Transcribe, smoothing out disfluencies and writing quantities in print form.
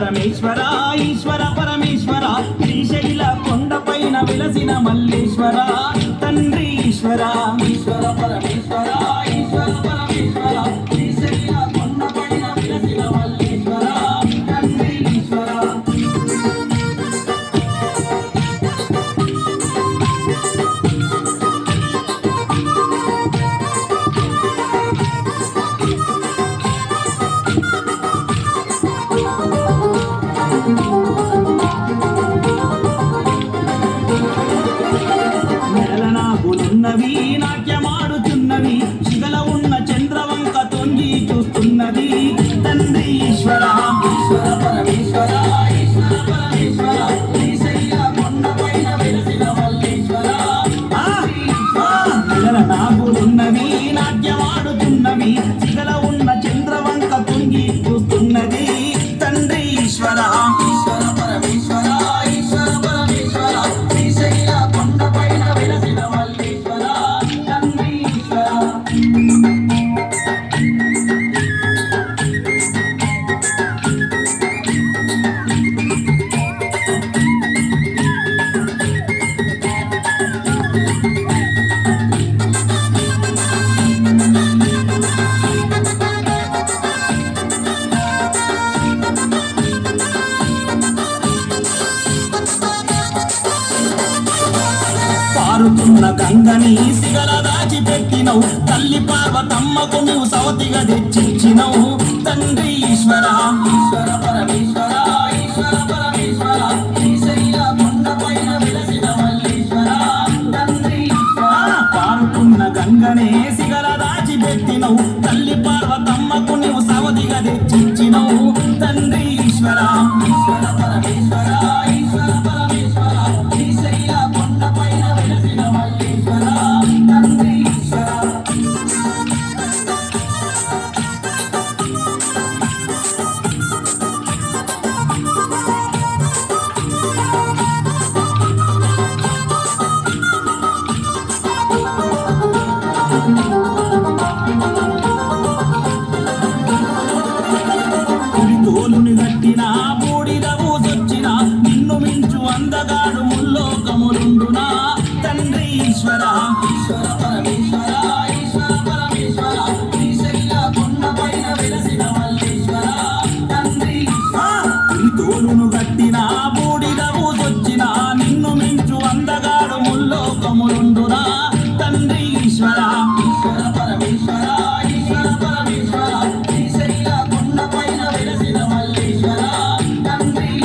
పరమేశ్వర ఈశ్వర పరమేశ్వర శ్రీశైల కొండపైన వెలసిన మల్లేశ్వర తండ్రి ఈశ్వర ఈశ్వర పరమేశ్వర ఈశ్వర పరమేశ్వర శ్రీశైల కొండపైన వెలసిన మల్లేశ్వర తండ్రి ఈశ్వర ఉన్నవి నాట్యమాడుతున్నవి శిగల ఉన్న చంద్రవంక తొంగి చూస్తున్నది తండ్రి ఈశ్వర ఈశ్వర పరమేశ్వర ఈశ్వర పరమేశ్వర శ్రీశైల కొండపైన వెలసిన మల్లేశ్వర శిగల నాగులున్నవి నాట్యమాడుతున్నవి శిగల ఉన్న చంద్రవంక తొంగి చూస్తున్నది తండ్రి ఈశ్వర ఈశ్వర పరమేశ్వర ఈశ్వర పరమేశ్వర శ్రీశైల కొండపైన వెలసిన పారుతున్న గంగని సిగల దాచిపెట్టినవు తల్లి పార్వతమ్మకు నువ్వు సవతిగా తెచ్చిచ్చినవు తండ్రి ఈశ్వర ఈశ్వర పరమేశ్వర ఈశ్వర పరమేశ్వర శ్రీశైల కొండపైన వెలసిన మల్లేశ్వర తండ్రి ఈశ్వర పారుతున్న గంగనే సిగల దాచిపెట్టినవు తల్లి పార్వతమ్మకు నువ్వు సవతిగా తెచ్చిచ్చినవు తండ్రి ఈశ్వర ఈశ్వర పరమేశ్వర ఈశ్వర పరమేశ్వర శ్రీశైల కొండపైన వెలసిన మల్లేశ్వర తండ్రి ఈశ్వర తోలుని గట్టిన బూడిదవు సొచ్చిన నిన్ను మించు అందగాడు ముల్లోకములుండునా తండ్రి ఈశ్వర ఈశ్వర పరమేశ్వర ఈశ్వర పరమేశ్వర శ్రీశైల కొండపైన వెలసిన మల్లేశ్వర తండ్రి తోలును గట్టిన బూడిద